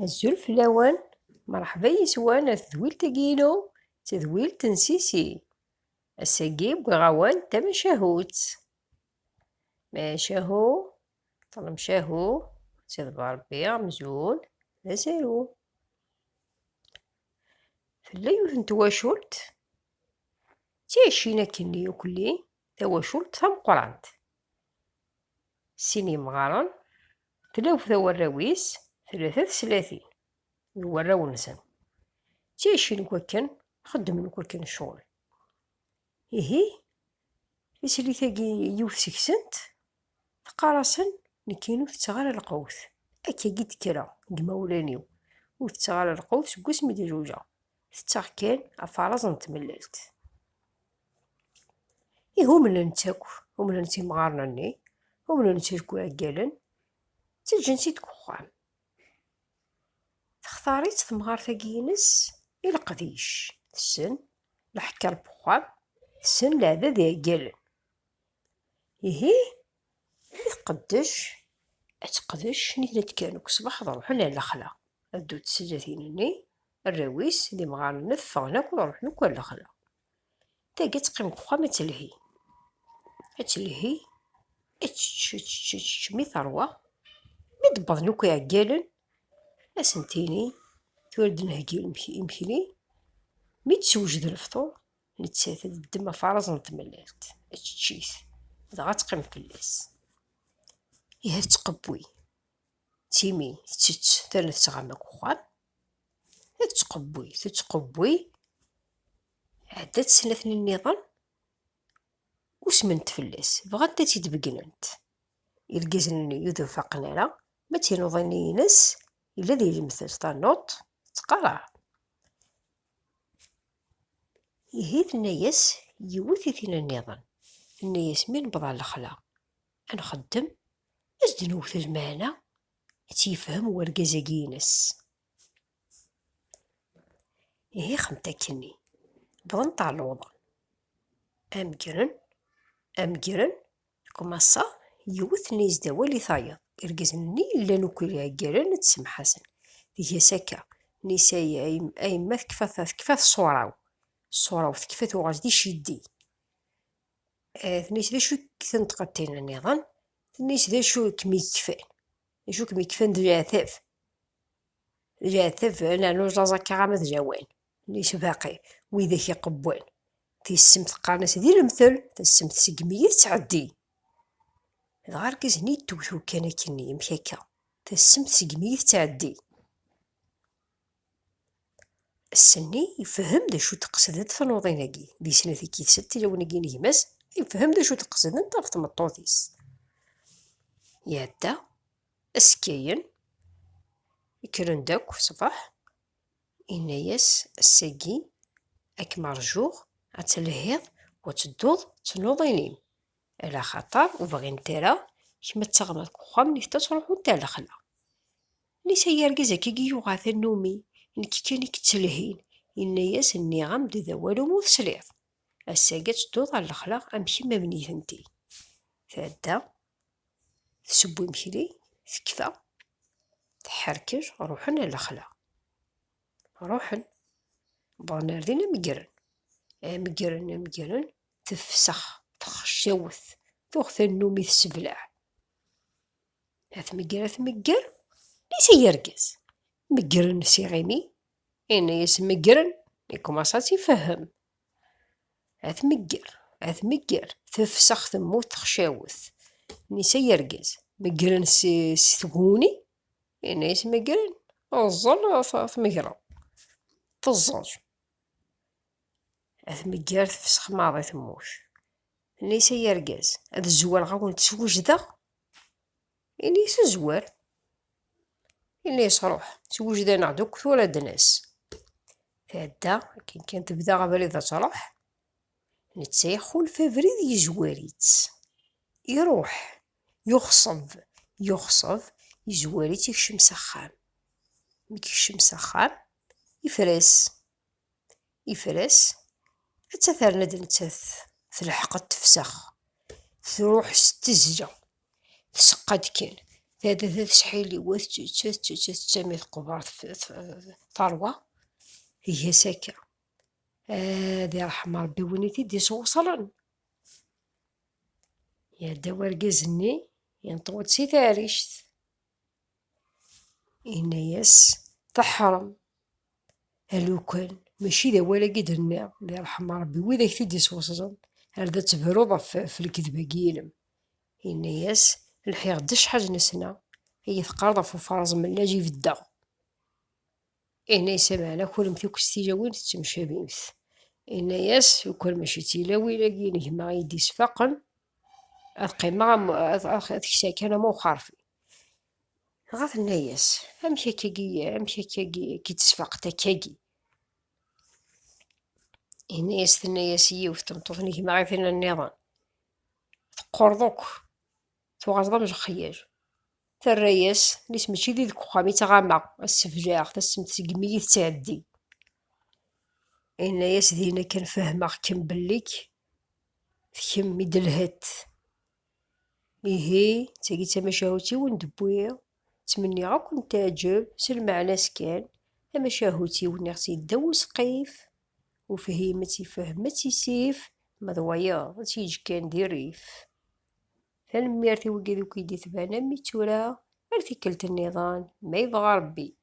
Azul fell-awen, merḥba yes-wen ar tedwilt tagino, tadwilt n Sisi. Ass-agi wwiɣ-awen tamacahut. Macahu, ṭlem-cahu, tiḍba Ṛebbi amzun d asaru. Tella yiwet n twacult, ttɛicin akkenni ukli, tawacult tameqqrant. Sin yimɣaren, tlawt warraw-is, tlata teslatin d warraw-nsen. Ttɛicin akk akken, xeddmen akk akken ccɣel. Ihi, tislit-agi yiwet seg-sent, teqqar-asen nekkini ur tetteɣ ara lqut. Akkagi d-kkreɣ deg yimawlan-iw, ur tetteɣ ara lqut seg wasmi i d-zewǧeɣ. Tetteɣ kan afaraẓ n tmellalt. Ihi umnen-tt akk, umnen-tt yimɣaren-nni, umnen-tt akk iɛeggalen, ttaǧǧan-tt-id deg uxxam. Textar-itt temɣart-agi-ines i leqdic, tessen leḥker n uxxam, tessen leɛdad iɛeggalen. Ihi, mi tqeddec, ad teqdec nitni ad kkren akk ṣṣbeḥ ad ṛuḥen ɣer lexla. Ad ddun tsellatin-nni, arraw-is d yimɣaren-nni ffɣen akk ad ṛuḥen akk ɣer lexla. Tagi ad teqqim deg uxxam ad telhi. Ad telhi, ad tečč mi teṛwa, mi d-wwḍen akk iɛeggalen, ad sen-tini tura ad d-nheyyi imekli. Mi d-tewjed lefṭur, nettat ad d-teddem afaraẓ n tmellalt, ad tečč-it, dɣa ad teqqim fell-as. Ihi ad tqewwi, timi tettett terna tettɣama deg uxxam, ad tettqewwi, tettqewwi, ɛeddat snat-nniḍen, usment fell-as, bɣant ad tt-id-beggnent. Irgazen-nni ur d-wafaqen ara, ma d tinuḍin-ines yella di lemtel tanuḍt tettqarreɛ. Ihi tenna-as yiwet i tin-nniḍen, tenna-as mi newweḍ ɣer lexla, ad nxeddem, ad s-d-nwet lmeɛna, ad tt-yefhem urgaz-agi-ines. Ihi xemt akkenni, wwḍent ɣer luḍa, am-gren, kumasa yiwet tenna-as-d awal i tayeḍ. Irgazen-nni llan akk iɛeggalen ad tsemmeḥ-asen. Tga-s akka, nisa ayemma tekfa ṣṣura-w, ṣṣura-w tekfa tuɣal d icidi. Tenna-as d acu tenṭeq tin-nniḍen, tenna-as d acu kem-yekfan, d acu kem-yekfan d leɛtab. Leɛtab nernu laẓ-akka ɣama d lawan. Tenna-as baqi widak iqewwan. Tissemt qqaren-as di lemtel, tissemt segmi i tettɛeddi. Dɣa argaz-nni yettew kan akkenni, amek akka, tissemt segmi i tettɛeddi. Ass-nni yefhem d acu tqesdent tnuḍin-agi, di snat ikkis tilawin-agi n gma-s, yefhem d acu tqesdent ɣef tmeṭṭut-is. Iɛedda, ass-kkayen, kkren-d akk ṣṣbeḥ, inna-as ass-agi ad kem-ṛjuɣ, ad telhiḍ u ad tedduḍ d tnuḍin-im. Ala xaṭer ur bɣint ara kemm ad teɣmaḍ deg uxxam nit-a ad tṛuḥunt ɣer lexla. Nisa argaz akkagi yuɣa tannumi, nekk kan i k-ttelhin. Inna-as nniɣ-am-d d awal umi ur tesliḍ. Ass-agi ad tedduḍ ɣer lexla am kemm am nitenti. Tɛedda, tesseww imekli, tekfa, teḥerkej, ṛuḥen ɣer lexla. Ṛuḥen, wwḍen ar din am-gren, tefsex, texcawet, tuɣ tannumi tesseblaɛ. Atmegger, nisa argaz. Meggren s iɣimi, inna-as meggren, ikumasa ad tt-ifhem. Atmegger, tefsex, temmut, texcawet. Nisa argaz, meggren s tguni, inna-as meggren, ẓẓel tmegreḍ, teẓẓeǧ. Atmegger tefsex maḍi temmut. Nisa argaz, ad zwareɣ ad swejdeɣ, inna-as zwar. Inna-as ṛuḥ, swejdeɣ-aneɣ-d akk tura ad d-nas. Tɛedda, akken kan tebda abrid ad tṛuḥ, netta iḥulfa abrid yezwar-itt. Iṛuḥ, yuɣṣeb, yezwar-itt, yekcem s axxam. Mi yekcem s axxam, ifras, atta terna-d nettat telḥeq ad tefsex. Tṛuḥ s tezla, tseqqa-d kan, هذا تشحيلي تمي قبار ثروة هي ساكا. هذه رحم ربي وين تيدي توصلن. يا دا ورقزني ينطوت سي تاريشت إناياس تحرم. هلو كان ماشي ذا ولا قدرنا ذي رحم ربي وإذا تيدي توصلن هذا تبرض في الكذبة قيلم. إناياس الحي غداش حاجة نسنا هي ثقارضة في فرز من لاجي في الدا. إناياس معنا كل مثوك استيجاوين تتمشى بيمث. إناياس وكل ماشي تيلاوي لاقيني ما يدي سفاقن القيمة تكسا كان مو خارفي. غاث الناياس أمشي كي تسفاق تكاكي. إناياس الناياسية وتمطوطني كيما غايثين النظام تقرضوك توغزضا مش خياج. الرياس اللي ماشي ذيك وخامي تغامى السفجاغ تسمت سقمية تعدي. إناياس دينا كان فاهمة كم بليك كم مدلهت. إيهي تاقي تمشاهوتي وندبويا تمني غا كنت تعجب سلمع كان تمشاهوتي ونغسي دو سقيف وفهيمتي فهمتي سيف مضويا تيج كان ديريف. تنميرتي وقيدو كيدي ثبانا ميتورا ارتكلت النظام ما يبغى ربي.